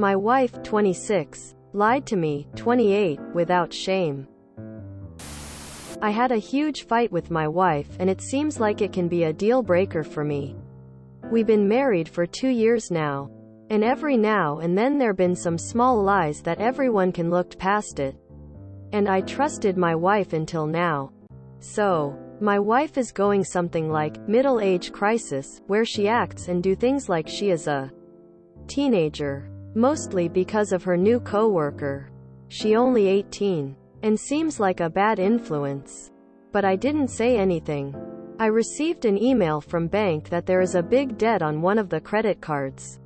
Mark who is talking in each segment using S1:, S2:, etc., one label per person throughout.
S1: My wife, 26, lied to me, 28, without shame. I had a huge fight with my wife, and it seems like it can be a deal breaker for me. We've been married for 2 years now. And every now and then there've been some small lies that everyone can look past it. And I trusted my wife until now. So, my wife is going something like middle-age crisis, where she acts and do things like she is a teenager. Mostly because of her new coworker. She only 18. And seems like a bad influence. But I didn't say anything. I received an email from bank that there is a big debt on one of the credit cards,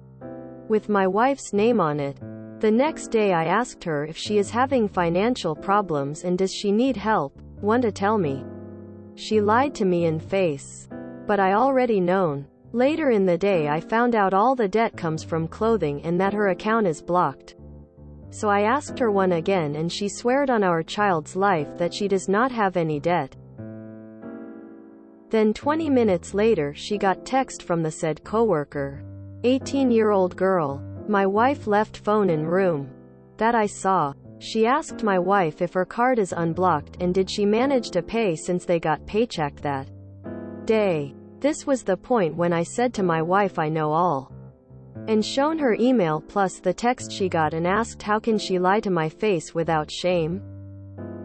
S1: with my wife's name on it. The next day I asked her if she is having financial problems and does she need help, want to tell me. She lied to me in face. But I already known. Later in the day I found out all the debt comes from clothing and that her account is blocked. So I asked her one again and she sweared on our child's life that she does not have any debt. Then 20 minutes later she got text from the said coworker. 18-year-old girl. My wife left phone in room. That I saw. She asked my wife if her card is unblocked and did she manage to pay since they got paycheck that day. This was the point when I said to my wife I know all. And shown her email plus the text she got and asked how can she lie to my face without shame?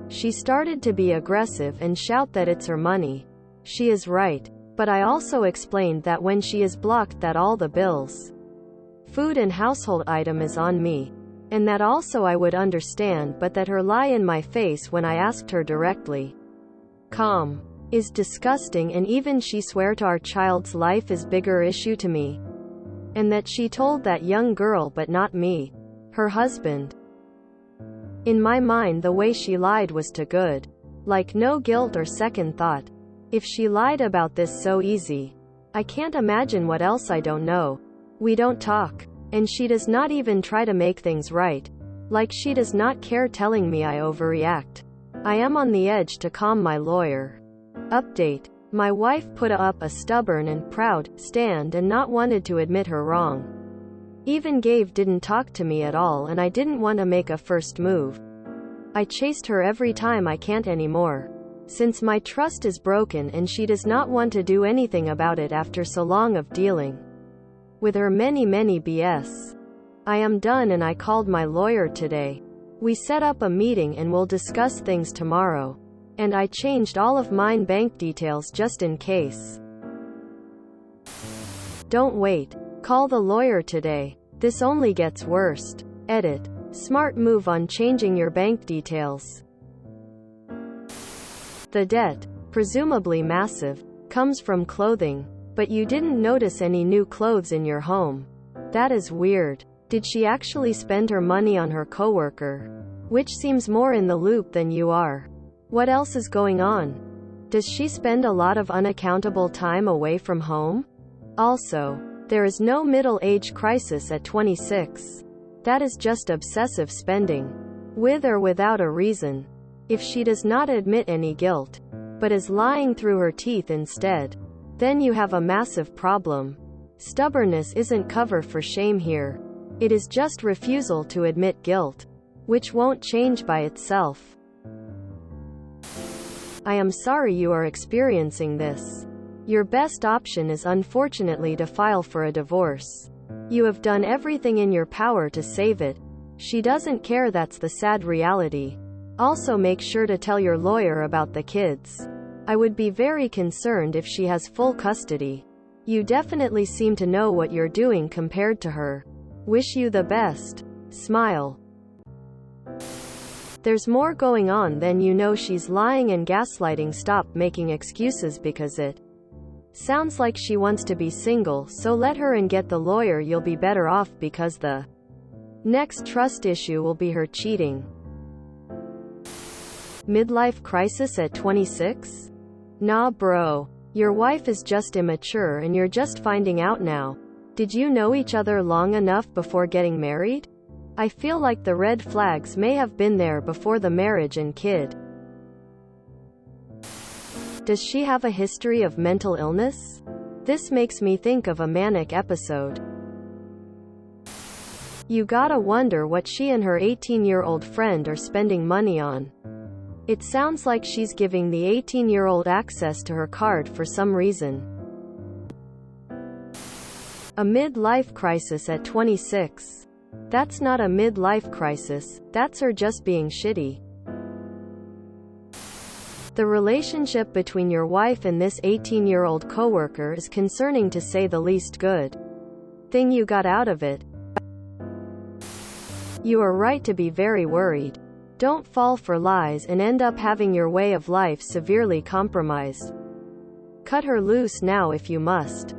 S1: She started to be aggressive and shout that it's her money. She is right. But I also explained that when she is blocked that all the bills, food and household item is on me. And that also I would understand but that her lie in my face when I asked her directly. Calm. Is disgusting and even she swear to our child's life is bigger issue to me. And that she told that young girl but not me. Her husband. In my mind the way she lied was too good. Like no guilt or second thought. If she lied about this so easy. I can't imagine what else I don't know. We don't talk. And she does not even try to make things right. Like she does not care telling me I overreact. I am on the edge to calm my lawyer. Update. My wife put up a stubborn and proud stand and not wanted to admit her wrong. Even Gabe didn't talk to me at all and I didn't want to make a first move. I chased her every time I can't anymore. Since my trust is broken and she does not want to do anything about it after so long of dealing with her many BS. I am done and I called my lawyer today. We set up a meeting and we'll discuss things tomorrow. And I changed all of mine bank details just in case. Don't wait. Call the lawyer today. This only gets worse. Edit. Smart move on changing your bank details. The debt, presumably massive, comes from clothing. But you didn't notice any new clothes in your home. That is weird. Did she actually spend her money on her coworker? Which seems more in the loop than you are. What else is going on? Does she spend a lot of unaccountable time away from home? Also, there is no middle-age crisis at 26. That is just obsessive spending. With or without a reason. If she does not admit any guilt, but is lying through her teeth instead, then you have a massive problem. Stubbornness isn't cover for shame here. It is just refusal to admit guilt, which won't change by itself. I am sorry you are experiencing this. Your best option is unfortunately to file for a divorce. You have done everything in your power to save it. She doesn't care, that's the sad reality. Also make sure to tell your lawyer about the kids. I would be very concerned if she has full custody. You definitely seem to know what you're doing compared to her. Wish you the best. Smile. There's more going on than you know. She's lying and gaslighting. Stop making excuses because it sounds like she wants to be single, so let her and get the lawyer. You'll be better off because the next trust issue will be her cheating. Midlife crisis at 26? Nah bro. Your wife is just immature and you're just finding out now. Did you know each other long enough before getting married? I feel like the red flags may have been there before the marriage and kid. Does she have a history of mental illness? This makes me think of a manic episode. You gotta wonder what she and her 18-year-old friend are spending money on. It sounds like she's giving the 18-year-old access to her card for some reason. A midlife crisis at 26. That's not a midlife crisis, that's her just being shitty. The relationship between your wife and this 18-year-old coworker is concerning to say the least. Good thing you got out of it. You are right to be very worried. Don't fall for lies and end up having your way of life severely compromised. Cut her loose now if you must.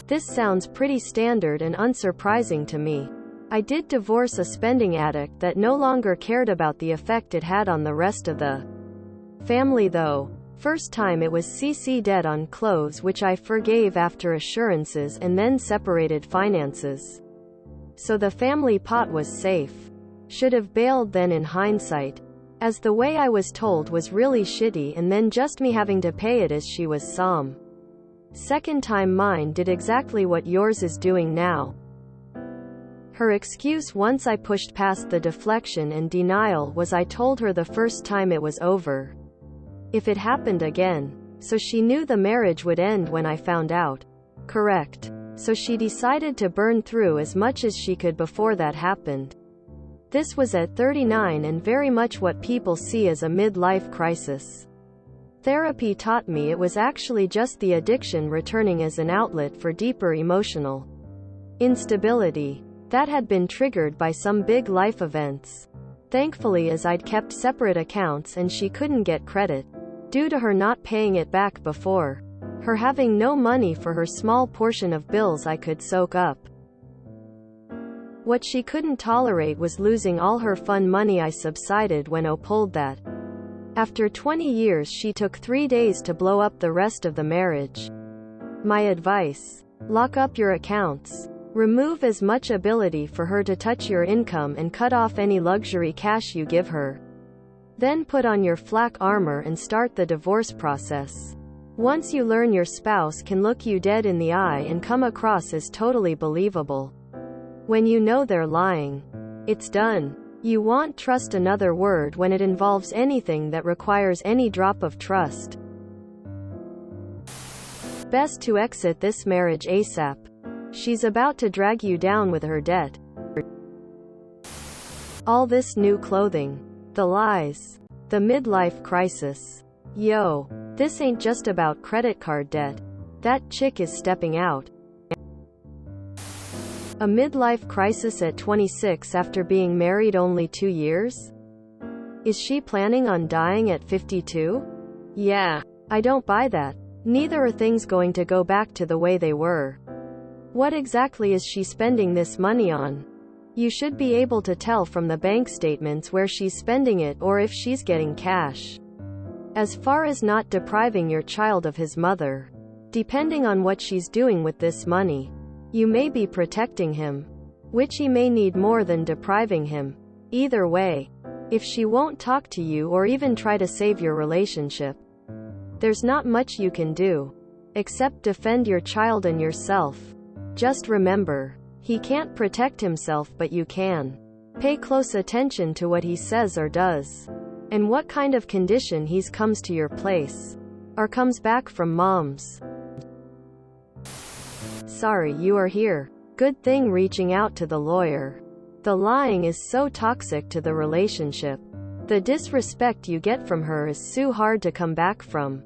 S1: This sounds pretty standard and unsurprising to me. I did divorce a spending addict that no longer cared about the effect it had on the rest of the family though. First time it was CC debt on clothes which I forgave after assurances and then separated finances. So the family pot was safe. Should have bailed then in hindsight, as the way I was told was really shitty and then just me having to pay it as she was Psalm. Second time mine did exactly what yours is doing now. Her excuse once I pushed past the deflection and denial was I told her the first time it was over if it happened again. So she knew the marriage would end when I found out. Correct. So she decided to burn through as much as she could before that happened. This was at 39 and very much what people see as a midlife crisis. Therapy taught me it was actually just the addiction returning as an outlet for deeper emotional instability that had been triggered by some big life events. Thankfully, as I'd kept separate accounts and she couldn't get credit due to her not paying it back before, her having no money for her small portion of bills I could soak up. What she couldn't tolerate was losing all her fun money. I subsided when O pulled that. After 20 years she took 3 days to blow up the rest of the marriage. My advice: lock up your accounts. Remove as much ability for her to touch your income and cut off any luxury cash you give her. Then put on your flak armor and start the divorce process. Once you learn your spouse can look you dead in the eye and come across as totally believable. When you know they're lying, it's done. You won't trust another word when it involves anything that requires any drop of trust. Best to exit this marriage ASAP. She's about to drag you down with her debt. All this new clothing. The lies. The midlife crisis. Yo, this ain't just about credit card debt. That chick is stepping out. A midlife crisis at 26 after being married only 2 years? Is she planning on dying at 52? Yeah, I don't buy that. Neither are things going to go back to the way they were. What exactly is she spending this money on? You should be able to tell from the bank statements where she's spending it or if she's getting cash. As far as not depriving your child of his mother, depending on what she's doing with this money, you may be protecting him, which he may need more than depriving him. Either way, if she won't talk to you or even try to save your relationship, there's not much you can do, except defend your child and yourself. Just remember, he can't protect himself but you can. Pay close attention to what he says or does, and what kind of condition he's comes to your place, or comes back from mom's. Sorry you are here. Good thing reaching out to the lawyer. The lying is so toxic to the relationship. The disrespect you get from her is so hard to come back from.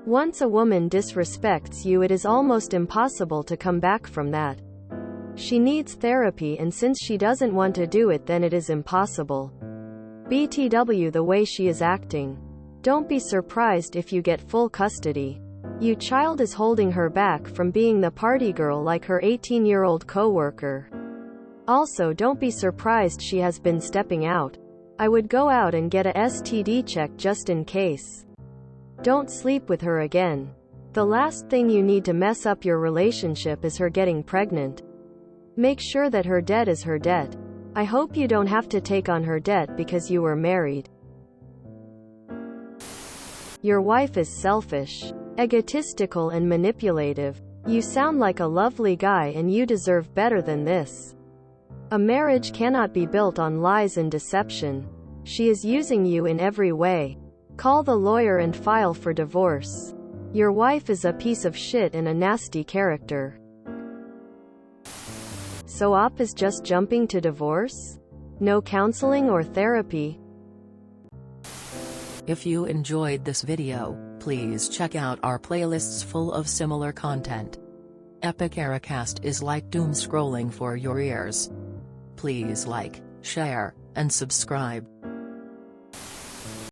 S1: Once a woman disrespects you, it is almost impossible to come back from that. She needs therapy, and since she doesn't want to do it, then it is impossible. BTW the way she is acting. Don't be surprised if you get full custody. Your child is holding her back from being the party girl like her 18-year-old coworker. Also, don't be surprised she has been stepping out. I would go out and get a STD check just in case. Don't sleep with her again. The last thing you need to mess up your relationship is her getting pregnant. Make sure that her debt is her debt. I hope you don't have to take on her debt because you were married. Your wife is selfish, egotistical and manipulative. You sound like a lovely guy and you deserve better than this. A marriage cannot be built on lies and deception. She is using you in every way. Call the lawyer and file for divorce. Your wife is a piece of shit and a nasty character. So Op is just jumping to divorce? No counseling or therapy?
S2: If you enjoyed this video, please check out our playlists full of similar content. Epic Ericast is like doom scrolling for your ears. Please like, share, and subscribe.